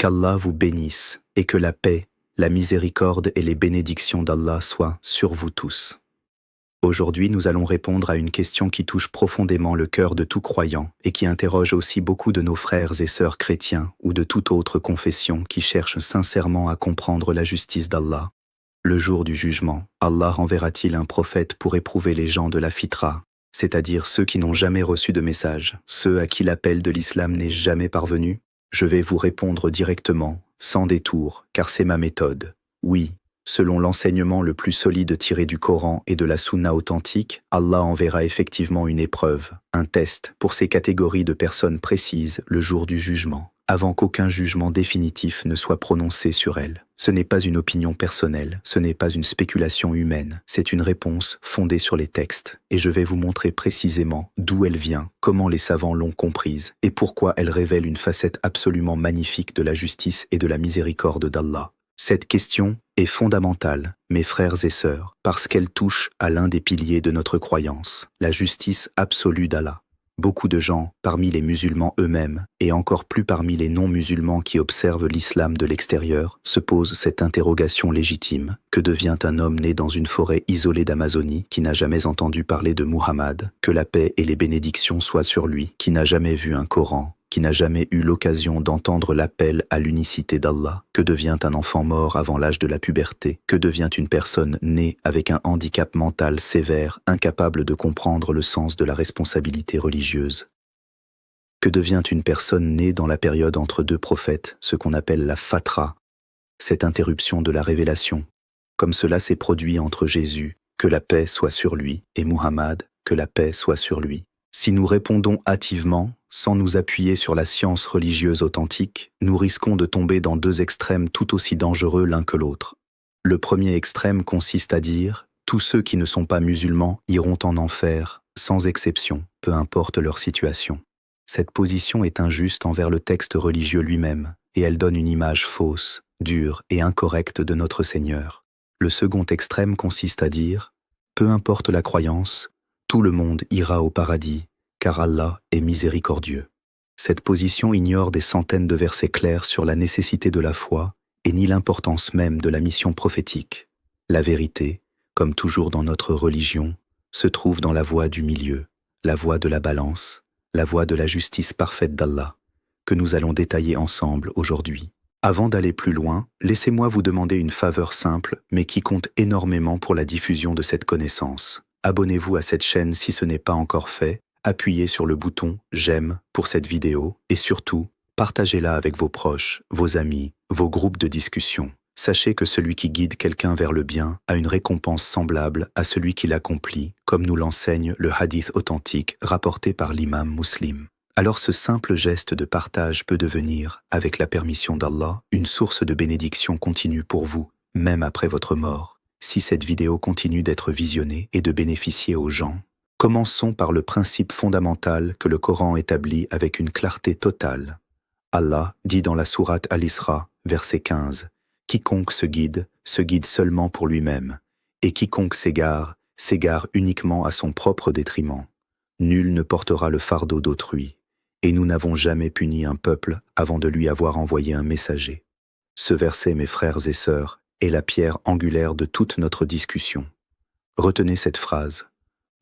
Qu'Allah vous bénisse et que la paix, la miséricorde et les bénédictions d'Allah soient sur vous tous. Aujourd'hui, nous allons répondre à une question qui touche profondément le cœur de tout croyant et qui interroge aussi beaucoup de nos frères et sœurs chrétiens ou de toute autre confession qui cherchent sincèrement à comprendre la justice d'Allah. Le jour du jugement, Allah enverra-t-il un prophète pour éprouver les gens de la fitra, c'est-à-dire ceux qui n'ont jamais reçu de message, ceux à qui l'appel de l'islam n'est jamais parvenu? Je vais vous répondre directement, sans détour, car c'est ma méthode. Oui, selon l'enseignement le plus solide tiré du Coran et de la Sunna authentique, Allah enverra effectivement une épreuve, un test, pour ces catégories de personnes précises le jour du jugement, avant qu'aucun jugement définitif ne soit prononcé sur elles. Ce n'est pas une opinion personnelle, ce n'est pas une spéculation humaine, c'est une réponse fondée sur les textes, et je vais vous montrer précisément d'où elle vient, comment les savants l'ont comprise, et pourquoi elle révèle une facette absolument magnifique de la justice et de la miséricorde d'Allah. Cette question est fondamentale, mes frères et sœurs, parce qu'elle touche à l'un des piliers de notre croyance, la justice absolue d'Allah. Beaucoup de gens, parmi les musulmans eux-mêmes, et encore plus parmi les non-musulmans qui observent l'islam de l'extérieur, se posent cette interrogation légitime. Que devient un homme né dans une forêt isolée d'Amazonie, qui n'a jamais entendu parler de Muhammad, que la paix et les bénédictions soient sur lui, qui n'a jamais vu un Coran, qui n'a jamais eu l'occasion d'entendre l'appel à l'unicité d'Allah? Que devient un enfant mort avant l'âge de la puberté? Que devient une personne née avec un handicap mental sévère, incapable de comprendre le sens de la responsabilité religieuse? Que devient une personne née dans la période entre deux prophètes, ce qu'on appelle la fatra, cette interruption de la révélation, comme cela s'est produit entre Jésus, que la paix soit sur lui, et Muhammad, que la paix soit sur lui? Si nous répondons hâtivement, sans nous appuyer sur la science religieuse authentique, nous risquons de tomber dans deux extrêmes tout aussi dangereux l'un que l'autre. Le premier extrême consiste à dire « tous ceux qui ne sont pas musulmans iront en enfer, sans exception, peu importe leur situation ». Cette position est injuste envers le texte religieux lui-même, et elle donne une image fausse, dure et incorrecte de notre Seigneur. Le second extrême consiste à dire « peu importe la croyance, tout le monde ira au paradis, car Allah est miséricordieux ». Cette position ignore des centaines de versets clairs sur la nécessité de la foi et nie l'importance même de la mission prophétique. La vérité, comme toujours dans notre religion, se trouve dans la voie du milieu, la voie de la balance, la voie de la justice parfaite d'Allah, que nous allons détailler ensemble aujourd'hui. Avant d'aller plus loin, laissez-moi vous demander une faveur simple, mais qui compte énormément pour la diffusion de cette connaissance. Abonnez-vous à cette chaîne si ce n'est pas encore fait, appuyez sur le bouton « J'aime » pour cette vidéo et surtout, partagez-la avec vos proches, vos amis, vos groupes de discussion. Sachez que celui qui guide quelqu'un vers le bien a une récompense semblable à celui qui l'accomplit, comme nous l'enseigne le hadith authentique rapporté par l'imam Muslim. Alors ce simple geste de partage peut devenir, avec la permission d'Allah, une source de bénédiction continue pour vous, même après votre mort, si cette vidéo continue d'être visionnée et de bénéficier aux gens. Commençons par le principe fondamental que le Coran établit avec une clarté totale. Allah dit dans la sourate Al-Isra, verset 15, « Quiconque se guide seulement pour lui-même, et quiconque s'égare uniquement à son propre détriment. Nul ne portera le fardeau d'autrui, et nous n'avons jamais puni un peuple avant de lui avoir envoyé un messager. » Ce verset, mes frères et sœurs, est la pierre angulaire de toute notre discussion. Retenez cette phrase.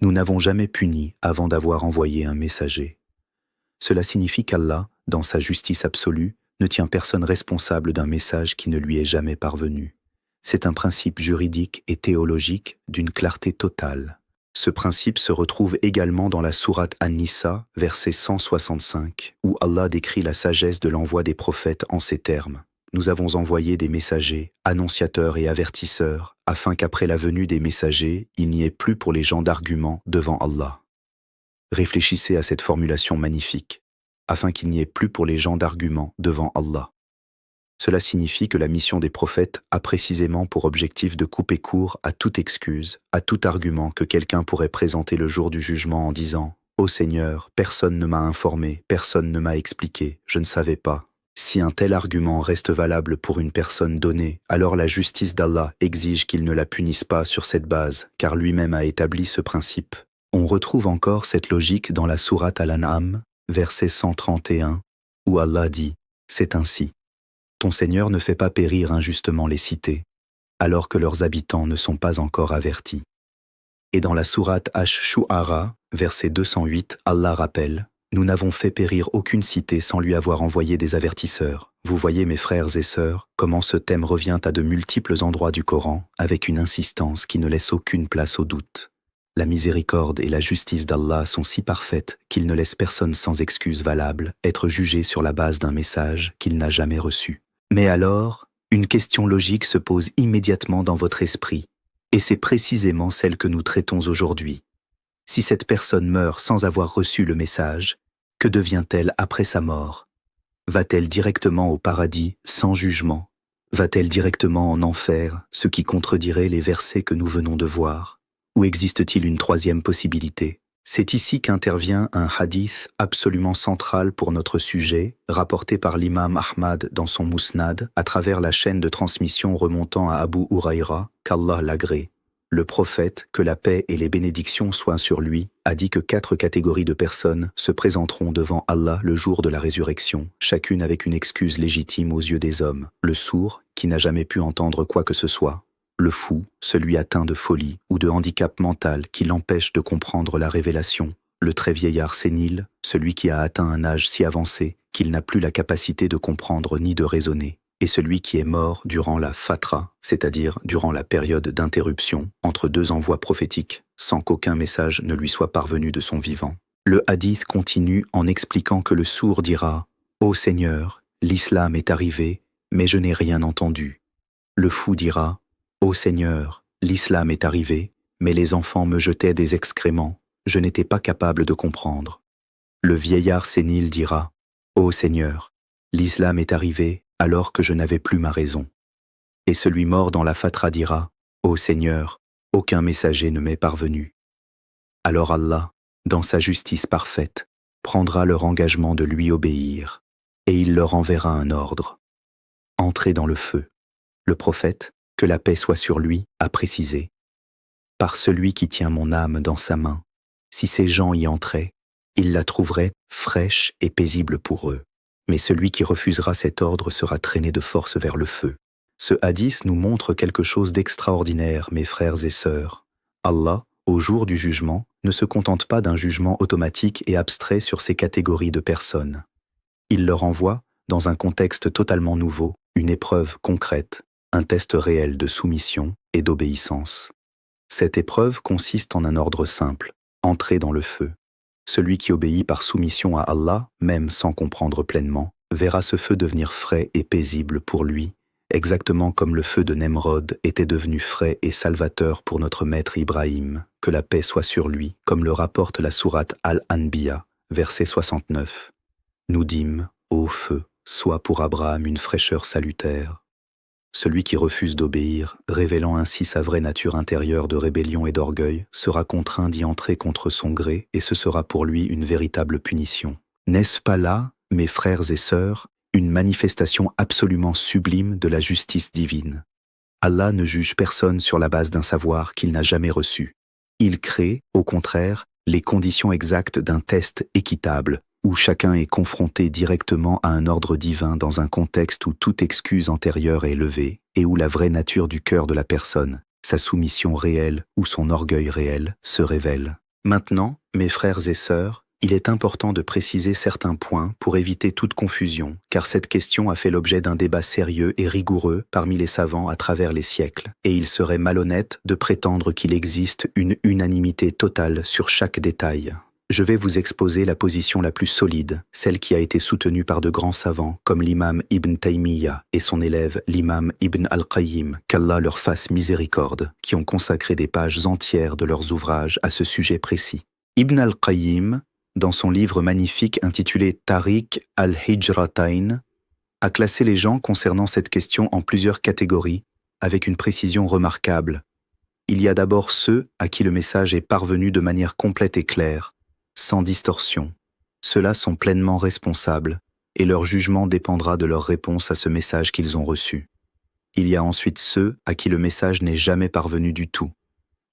Nous n'avons jamais puni avant d'avoir envoyé un messager. Cela signifie qu'Allah, dans sa justice absolue, ne tient personne responsable d'un message qui ne lui est jamais parvenu. C'est un principe juridique et théologique d'une clarté totale. Ce principe se retrouve également dans la sourate An-Nisa, verset 165, où Allah décrit la sagesse de l'envoi des prophètes en ces termes. Nous avons envoyé des messagers, annonciateurs et avertisseurs, afin qu'après la venue des messagers, il n'y ait plus pour les gens d'arguments devant Allah. Réfléchissez à cette formulation magnifique, afin qu'il n'y ait plus pour les gens d'arguments devant Allah. Cela signifie que la mission des prophètes a précisément pour objectif de couper court à toute excuse, à tout argument que quelqu'un pourrait présenter le jour du jugement en disant « Ô Seigneur, personne ne m'a informé, personne ne m'a expliqué, je ne savais pas ». Si un tel argument reste valable pour une personne donnée, alors la justice d'Allah exige qu'il ne la punisse pas sur cette base, car lui-même a établi ce principe. On retrouve encore cette logique dans la sourate Al-An'am, verset 131, où Allah dit « C'est ainsi. ton Seigneur ne fait pas périr injustement les cités, alors que leurs habitants ne sont pas encore avertis. Et dans la sourate Ash-Shu'ara, verset 208, Allah rappelle « Nous n'avons fait périr aucune cité sans lui avoir envoyé des avertisseurs. Vous voyez, mes frères et sœurs, comment ce thème revient à de multiples endroits du Coran, avec une insistance qui ne laisse aucune place au doute. La miséricorde et la justice d'Allah sont si parfaites qu'il ne laisse personne sans excuse valable être jugé sur la base d'un message qu'il n'a jamais reçu. Mais alors, une question logique se pose immédiatement dans votre esprit, et c'est précisément celle que nous traitons aujourd'hui. Si cette personne meurt sans avoir reçu le message, que devient-elle après sa mort? Va-t-elle directement au paradis sans jugement? Va-t-elle directement en enfer, ce qui contredirait les versets que nous venons de voir? Ou existe-t-il une troisième possibilité? C'est ici qu'intervient un hadith absolument central pour notre sujet, rapporté par l'imam Ahmad dans son Mousnad à travers la chaîne de transmission remontant à Abu Huraïra, qu'Allah l'agrée. Le prophète, que la paix et les bénédictions soient sur lui, a dit que 4 catégories de personnes se présenteront devant Allah le jour de la résurrection, chacune avec une excuse légitime aux yeux des hommes. Le sourd, qui n'a jamais pu entendre quoi que ce soit. Le fou, celui atteint de folie ou de handicap mental qui l'empêche de comprendre la révélation. Le très vieillard sénile, celui qui a atteint un âge si avancé qu'il n'a plus la capacité de comprendre ni de raisonner. Et celui qui est mort durant la fatra, c'est-à-dire durant la période d'interruption entre 2 envois prophétiques, sans qu'aucun message ne lui soit parvenu de son vivant. Le hadith continue en expliquant que le sourd dira « Ô Seigneur, l'islam est arrivé, mais je n'ai rien entendu. » Le fou dira « Ô Seigneur, l'islam est arrivé, mais les enfants me jetaient des excréments, je n'étais pas capable de comprendre. » Le vieillard sénile dira « Ô Seigneur, l'islam est arrivé, alors que je n'avais plus ma raison. » Et celui mort dans la fatra dira « Ô Seigneur, aucun messager ne m'est parvenu. » Alors Allah, dans sa justice parfaite, prendra leur engagement de lui obéir, et il leur enverra un ordre. Entrez dans le feu. Le prophète, que la paix soit sur lui, a précisé « Par celui qui tient mon âme dans sa main, si ces gens y entraient, ils la trouveraient fraîche et paisible pour eux. Mais celui qui refusera cet ordre sera traîné de force vers le feu. » Ce hadith nous montre quelque chose d'extraordinaire, mes frères et sœurs. Allah, au jour du jugement, ne se contente pas d'un jugement automatique et abstrait sur ces catégories de personnes. Il leur envoie, dans un contexte totalement nouveau, une épreuve concrète, un test réel de soumission et d'obéissance. Cette épreuve consiste en un ordre simple, entrer dans le feu. Celui qui obéit par soumission à Allah, même sans comprendre pleinement, verra ce feu devenir frais et paisible pour lui, exactement comme le feu de Nemrod était devenu frais et salvateur pour notre maître Ibrahim, que la paix soit sur lui, comme le rapporte la sourate Al-Anbiya, verset 69. Nous dîmes, ô feu, sois pour Abraham une fraîcheur salutaire. Celui qui refuse d'obéir, révélant ainsi sa vraie nature intérieure de rébellion et d'orgueil, sera contraint d'y entrer contre son gré et ce sera pour lui une véritable punition. N'est-ce pas là, mes frères et sœurs, une manifestation absolument sublime de la justice divine? Allah ne juge personne sur la base d'un savoir qu'il n'a jamais reçu. Il crée, au contraire, les conditions exactes d'un test équitable, où chacun est confronté directement à un ordre divin dans un contexte où toute excuse antérieure est levée et où la vraie nature du cœur de la personne, sa soumission réelle ou son orgueil réel, se révèle. Maintenant, mes frères et sœurs, il est important de préciser certains points pour éviter toute confusion, car cette question a fait l'objet d'un débat sérieux et rigoureux parmi les savants à travers les siècles, et il serait malhonnête de prétendre qu'il existe une unanimité totale sur chaque détail. Je vais vous exposer la position la plus solide, celle qui a été soutenue par de grands savants comme l'imam Ibn Taymiyyah et son élève l'imam Ibn al-Qayyim, qu'Allah leur fasse miséricorde, qui ont consacré des pages entières de leurs ouvrages à ce sujet précis. Ibn al-Qayyim, dans son livre magnifique intitulé Tariq al-Hijratain, a classé les gens concernant cette question en plusieurs catégories, avec une précision remarquable. Il y a d'abord ceux à qui le message est parvenu de manière complète et claire, sans distorsion. Ceux-là sont pleinement responsables, et leur jugement dépendra de leur réponse à ce message qu'ils ont reçu. Il y a ensuite ceux à qui le message n'est jamais parvenu du tout,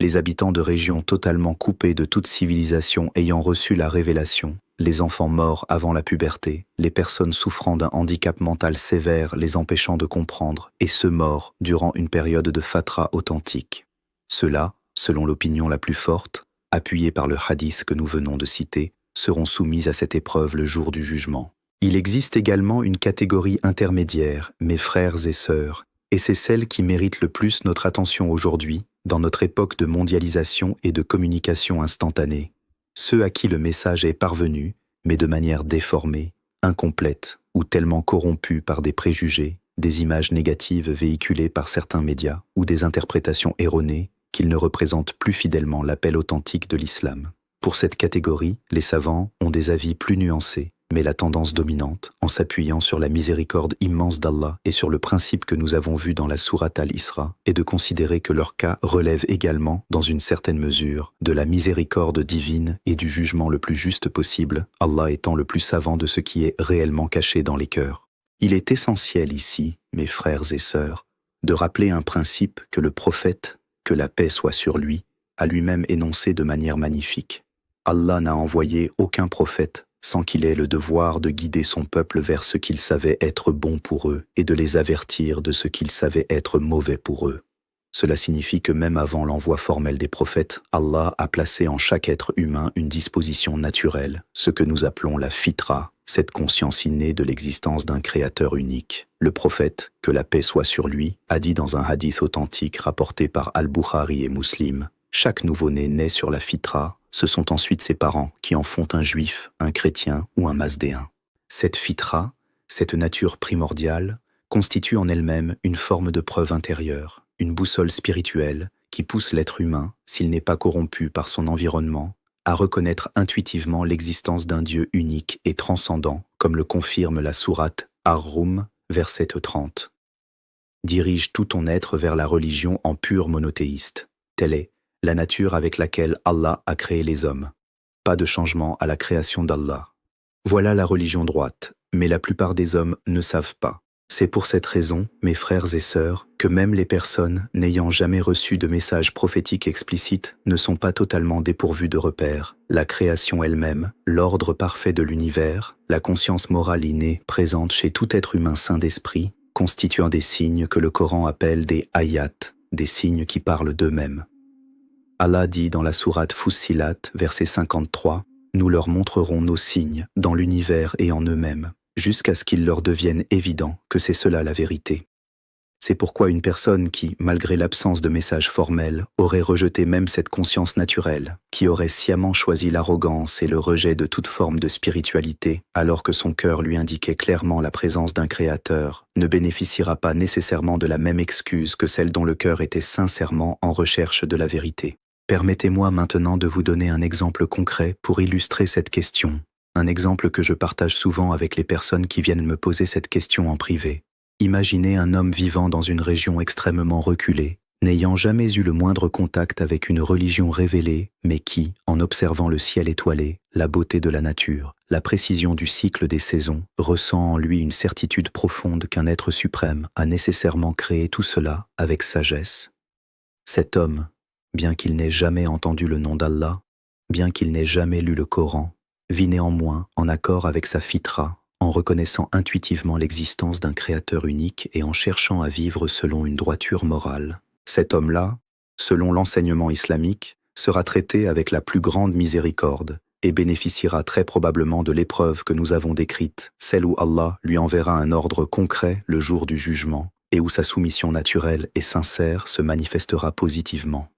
les habitants de régions totalement coupées de toute civilisation ayant reçu la révélation, les enfants morts avant la puberté, les personnes souffrant d'un handicap mental sévère les empêchant de comprendre, et ceux morts durant une période de fatra authentique. Ceux-là, selon l'opinion la plus forte, appuyée par le hadith que nous venons de citer, seront soumis à cette épreuve le jour du jugement. Il existe également une catégorie intermédiaire, mes frères et sœurs, et c'est celle qui mérite le plus notre attention aujourd'hui, dans notre époque de mondialisation et de communication instantanée. Ceux à qui le message est parvenu, mais de manière déformée, incomplète ou tellement corrompue par des préjugés, des images négatives véhiculées par certains médias ou des interprétations erronées qu'ils ne représentent plus fidèlement l'appel authentique de l'islam. Pour cette catégorie, les savants ont des avis plus nuancés, mais la tendance dominante, en s'appuyant sur la miséricorde immense d'Allah et sur le principe que nous avons vu dans la sourate Al-Isra, est de considérer que leur cas relève également, dans une certaine mesure, de la miséricorde divine et du jugement le plus juste possible, Allah étant le plus savant de ce qui est réellement caché dans les cœurs. Il est essentiel ici, mes frères et sœurs, de rappeler un principe que le prophète, que la paix soit sur lui, a lui-même énoncé de manière magnifique. Allah n'a envoyé aucun prophète sans qu'il ait le devoir de guider son peuple vers ce qu'il savait être bon pour eux et de les avertir de ce qu'il savait être mauvais pour eux. Cela signifie que même avant l'envoi formel des prophètes, Allah a placé en chaque être humain une disposition naturelle, ce que nous appelons la fitra, cette conscience innée de l'existence d'un créateur unique. Le prophète, que la paix soit sur lui, a dit dans un hadith authentique rapporté par Al-Bukhari et Muslim, « Chaque nouveau-né naît sur la fitra, ce sont ensuite ses parents qui en font un juif, un chrétien ou un masdéen. » Cette fitra, cette nature primordiale, constitue en elle-même une forme de preuve intérieure, une boussole spirituelle qui pousse l'être humain, s'il n'est pas corrompu par son environnement, à reconnaître intuitivement l'existence d'un Dieu unique et transcendant, comme le confirme la sourate Ar-Rum, verset 30. Dirige tout ton être vers la religion en pur monothéiste. Telle est la nature avec laquelle Allah a créé les hommes. Pas de changement à la création d'Allah. Voilà la religion droite, mais la plupart des hommes ne savent pas. C'est pour cette raison, mes frères et sœurs, que même les personnes n'ayant jamais reçu de message prophétique explicite ne sont pas totalement dépourvues de repères. La création elle-même, l'ordre parfait de l'univers, la conscience morale innée présente chez tout être humain sain d'esprit, constituant des signes que le Coran appelle des ayats, des signes qui parlent d'eux-mêmes. Allah dit dans la sourate Fussilat, verset 53, « Nous leur montrerons nos signes dans l'univers et en eux-mêmes, jusqu'à ce qu'il leur devienne évident que c'est cela la vérité. » C'est pourquoi une personne qui, malgré l'absence de message formel, aurait rejeté même cette conscience naturelle, qui aurait sciemment choisi l'arrogance et le rejet de toute forme de spiritualité, alors que son cœur lui indiquait clairement la présence d'un Créateur, ne bénéficiera pas nécessairement de la même excuse que celle dont le cœur était sincèrement en recherche de la vérité. Permettez-moi maintenant de vous donner un exemple concret pour illustrer cette question, un exemple que je partage souvent avec les personnes qui viennent me poser cette question en privé. Imaginez un homme vivant dans une région extrêmement reculée, n'ayant jamais eu le moindre contact avec une religion révélée, mais qui, en observant le ciel étoilé, la beauté de la nature, la précision du cycle des saisons, ressent en lui une certitude profonde qu'un être suprême a nécessairement créé tout cela avec sagesse. Cet homme, bien qu'il n'ait jamais entendu le nom d'Allah, bien qu'il n'ait jamais lu le Coran, vit néanmoins en accord avec sa fitra, en reconnaissant intuitivement l'existence d'un créateur unique et en cherchant à vivre selon une droiture morale. Cet homme-là, selon l'enseignement islamique, sera traité avec la plus grande miséricorde et bénéficiera très probablement de l'épreuve que nous avons décrite, celle où Allah lui enverra un ordre concret le jour du jugement et où sa soumission naturelle et sincère se manifestera positivement.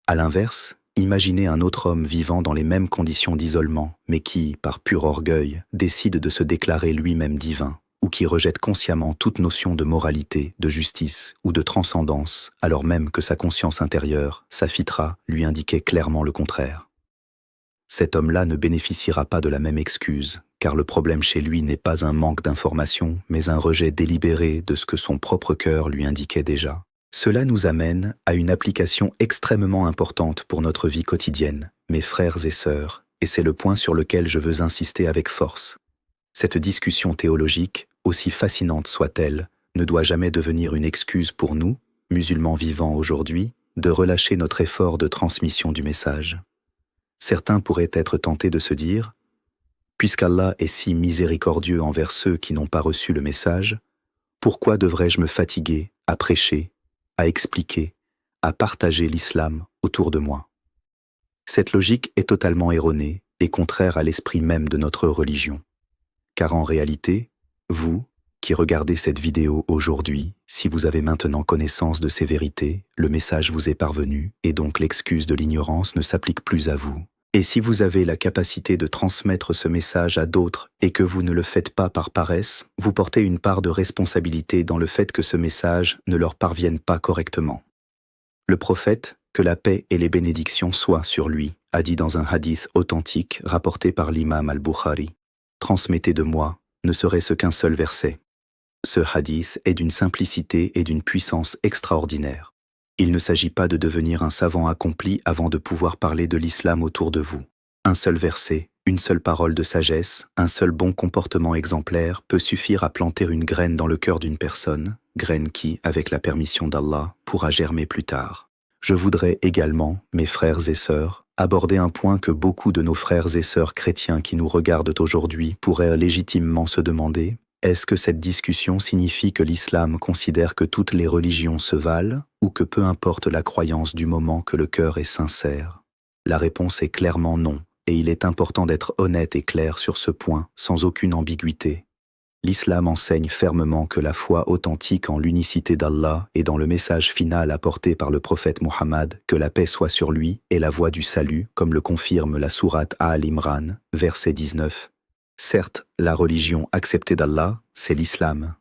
À l'inverse, imaginez un autre homme vivant dans les mêmes conditions d'isolement, mais qui, par pur orgueil, décide de se déclarer lui-même divin, ou qui rejette consciemment toute notion de moralité, de justice ou de transcendance, alors même que sa conscience intérieure, sa fitra, lui indiquait clairement le contraire. Cet homme-là ne bénéficiera pas de la même excuse, car le problème chez lui n'est pas un manque d'information, mais un rejet délibéré de ce que son propre cœur lui indiquait déjà. Cela nous amène à une application extrêmement importante pour notre vie quotidienne, mes frères et sœurs, et c'est le point sur lequel je veux insister avec force. Cette discussion théologique, aussi fascinante soit-elle, ne doit jamais devenir une excuse pour nous, musulmans vivants aujourd'hui, de relâcher notre effort de transmission du message. Certains pourraient être tentés de se dire Puisqu'Allah est si miséricordieux envers ceux qui n'ont pas reçu le message, pourquoi devrais-je me fatiguer à prêcher, à expliquer, à partager l'islam autour de moi? Cette logique est totalement erronée et contraire à l'esprit même de notre religion. Car en réalité, vous, qui regardez cette vidéo aujourd'hui, si vous avez maintenant connaissance de ces vérités, le message vous est parvenu et donc l'excuse de l'ignorance ne s'applique plus à vous. Et si vous avez la capacité de transmettre ce message à d'autres et que vous ne le faites pas par paresse, vous portez une part de responsabilité dans le fait que ce message ne leur parvienne pas correctement. Le prophète, que la paix et les bénédictions soient sur lui, a dit dans un hadith authentique rapporté par l'imam al-Bukhari, « Transmettez de moi, ne serait-ce qu'un seul verset. » Ce hadith est d'une simplicité et d'une puissance extraordinaire. Il ne s'agit pas de devenir un savant accompli avant de pouvoir parler de l'islam autour de vous. Un seul verset, une seule parole de sagesse, un seul bon comportement exemplaire peut suffire à planter une graine dans le cœur d'une personne, graine qui, avec la permission d'Allah, pourra germer plus tard. Je voudrais également, mes frères et sœurs, aborder un point que beaucoup de nos frères et sœurs chrétiens qui nous regardent aujourd'hui pourraient légitimement se demander. Est-ce que cette discussion signifie que l'islam considère que toutes les religions se valent ou que peu importe la croyance du moment que le cœur est sincère? La réponse est clairement non, et il est important d'être honnête et clair sur ce point, sans aucune ambiguïté. L'islam enseigne fermement que la foi authentique en l'unicité d'Allah et dans le message final apporté par le prophète Muhammad, que la paix soit sur lui, est la voie du salut, comme le confirme la sourate Al-Imran, verset 19. Certes, la religion acceptée d'Allah, c'est l'islam.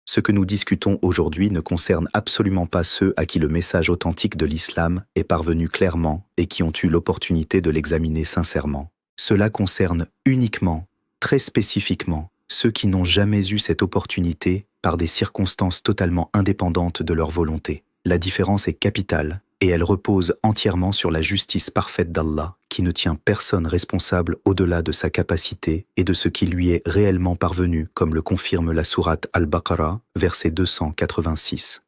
Ce que nous discutons aujourd'hui ne concerne absolument pas ceux à qui le message authentique de l'islam est parvenu clairement et qui ont eu l'opportunité de l'examiner sincèrement. Cela concerne uniquement, très spécifiquement, ceux qui n'ont jamais eu cette opportunité par des circonstances totalement indépendantes de leur volonté. La différence est capitale et elle repose entièrement sur la justice parfaite d'Allah qui ne tient personne responsable au-delà de sa capacité et de ce qui lui est réellement parvenu, comme le confirme la sourate Al-Baqarah, verset 286.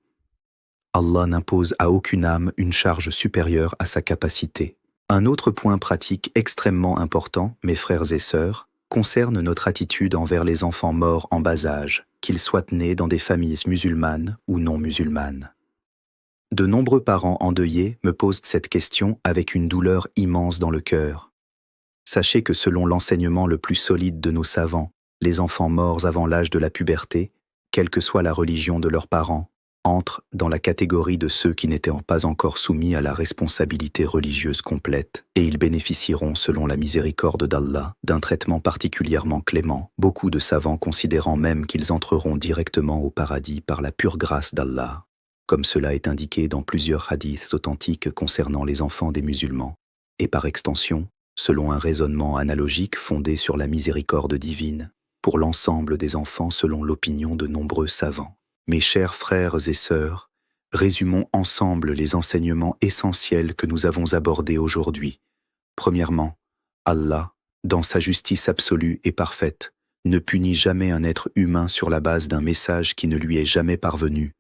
Allah n'impose à aucune âme une charge supérieure à sa capacité. Un autre point pratique extrêmement important, mes frères et sœurs, concerne notre attitude envers les enfants morts en bas âge, qu'ils soient nés dans des familles musulmanes ou non musulmanes. De nombreux parents endeuillés me posent cette question avec une douleur immense dans le cœur. Sachez que selon l'enseignement le plus solide de nos savants, les enfants morts avant l'âge de la puberté, quelle que soit la religion de leurs parents, entrent dans la catégorie de ceux qui n'étaient pas encore soumis à la responsabilité religieuse complète, et ils bénéficieront, selon la miséricorde d'Allah, d'un traitement particulièrement clément, beaucoup de savants considérant même qu'ils entreront directement au paradis par la pure grâce d'Allah, comme cela est indiqué dans plusieurs hadiths authentiques concernant les enfants des musulmans, et par extension, selon un raisonnement analogique fondé sur la miséricorde divine, pour l'ensemble des enfants selon l'opinion de nombreux savants. Mes chers frères et sœurs, résumons ensemble les enseignements essentiels que nous avons abordés aujourd'hui. Premièrement, Allah, dans sa justice absolue et parfaite, ne punit jamais un être humain sur la base d'un message qui ne lui est jamais parvenu,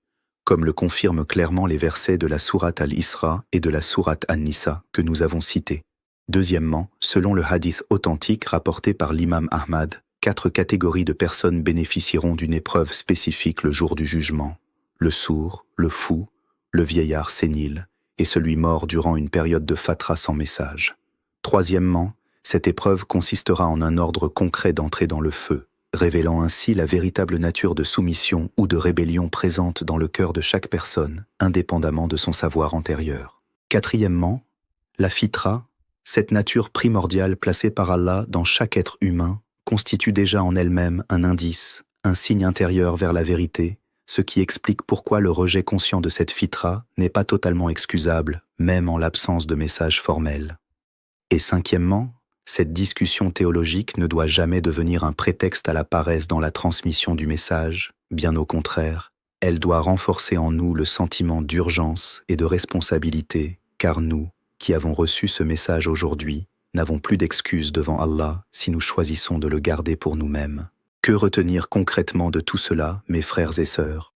comme le confirment clairement les versets de la sourate Al-Isra et de la sourate An-Nisa que nous avons cités. Deuxièmement, selon le hadith authentique rapporté par l'imam Ahmad, 4 catégories de personnes bénéficieront d'une épreuve spécifique le jour du jugement. Le sourd, le fou, le vieillard sénile et celui mort durant une période de fatras sans message. Troisièmement, cette épreuve consistera en un ordre concret d'entrée dans le feu, révélant ainsi la véritable nature de soumission ou de rébellion présente dans le cœur de chaque personne, indépendamment de son savoir antérieur. Quatrièmement, la fitra, cette nature primordiale placée par Allah dans chaque être humain, constitue déjà en elle-même un indice, un signe intérieur vers la vérité, ce qui explique pourquoi le rejet conscient de cette fitra n'est pas totalement excusable, même en l'absence de message formel. Et cinquièmement, cette discussion théologique ne doit jamais devenir un prétexte à la paresse dans la transmission du message, bien au contraire, elle doit renforcer en nous le sentiment d'urgence et de responsabilité, car nous, qui avons reçu ce message aujourd'hui, n'avons plus d'excuses devant Allah si nous choisissons de le garder pour nous-mêmes. Que retenir concrètement de tout cela, mes frères et sœurs?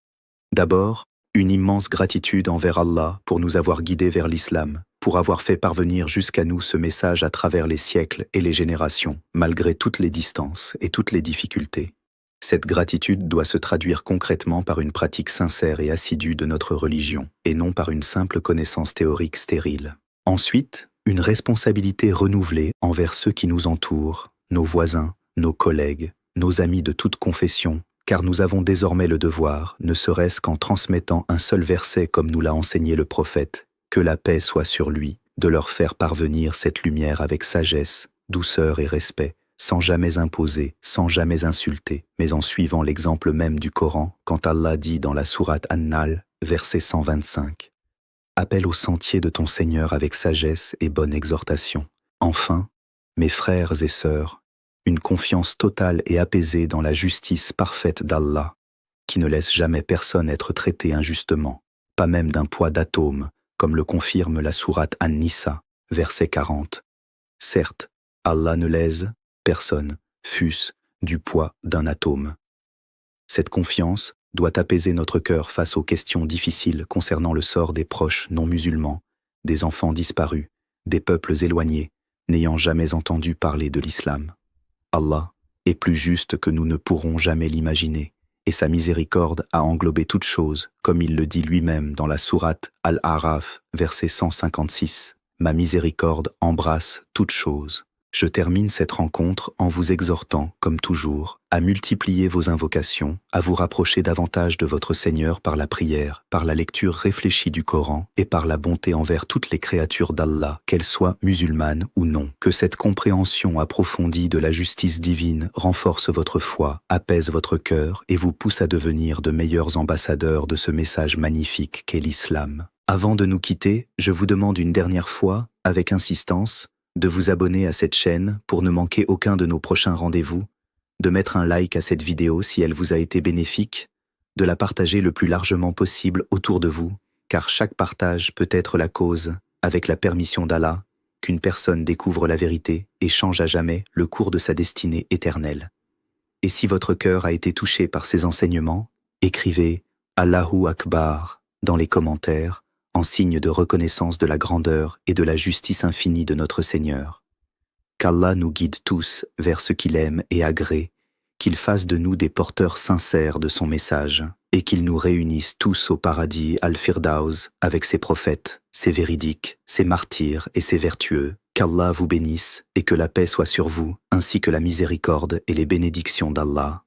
D'abord, une immense gratitude envers Allah pour nous avoir guidés vers l'islam, pour avoir fait parvenir jusqu'à nous ce message à travers les siècles et les générations, malgré toutes les distances et toutes les difficultés. Cette gratitude doit se traduire concrètement par une pratique sincère et assidue de notre religion, et non par une simple connaissance théorique stérile. Ensuite, une responsabilité renouvelée envers ceux qui nous entourent, nos voisins, nos collègues, nos amis de toute confession, car nous avons désormais le devoir, ne serait-ce qu'en transmettant un seul verset comme nous l'a enseigné le prophète, que la paix soit sur lui, de leur faire parvenir cette lumière avec sagesse, douceur et respect, sans jamais imposer, sans jamais insulter, mais en suivant l'exemple même du Coran, quand Allah dit dans la sourate An-Nahl, verset 125. Appelle au sentier de ton Seigneur avec sagesse et bonne exhortation. Enfin, mes frères et sœurs, une confiance totale et apaisée dans la justice parfaite d'Allah, qui ne laisse jamais personne être traité injustement, pas même d'un poids d'atome, comme le confirme la sourate An-Nisa, verset 40. Certes, Allah ne lèse personne, fût-ce du poids d'un atome. Cette confiance doit apaiser notre cœur face aux questions difficiles concernant le sort des proches non musulmans, des enfants disparus, des peuples éloignés, n'ayant jamais entendu parler de l'islam. Allah est plus juste que nous ne pourrons jamais l'imaginer, et sa miséricorde a englobé toutes choses, comme il le dit lui-même dans la sourate Al-A'raf, verset 156. Ma miséricorde embrasse toutes choses. Je termine cette rencontre en vous exhortant, comme toujours, à multiplier vos invocations, à vous rapprocher davantage de votre Seigneur par la prière, par la lecture réfléchie du Coran et par la bonté envers toutes les créatures d'Allah, qu'elles soient musulmanes ou non. Que cette compréhension approfondie de la justice divine renforce votre foi, apaise votre cœur et vous pousse à devenir de meilleurs ambassadeurs de ce message magnifique qu'est l'islam. Avant de nous quitter, je vous demande une dernière fois, avec insistance, de vous abonner à cette chaîne pour ne manquer aucun de nos prochains rendez-vous, de mettre un like à cette vidéo si elle vous a été bénéfique, de la partager le plus largement possible autour de vous, car chaque partage peut être la cause, avec la permission d'Allah, qu'une personne découvre la vérité et change à jamais le cours de sa destinée éternelle. Et si votre cœur a été touché par ces enseignements, écrivez « Allahu Akbar » dans les commentaires, en signe de reconnaissance de la grandeur et de la justice infinie de notre Seigneur. Qu'Allah nous guide tous vers ce qu'il aime et agrée, qu'il fasse de nous des porteurs sincères de son message, et qu'il nous réunisse tous au paradis Al-Firdaus avec ses prophètes, ses véridiques, ses martyrs et ses vertueux. Qu'Allah vous bénisse et que la paix soit sur vous, ainsi que la miséricorde et les bénédictions d'Allah.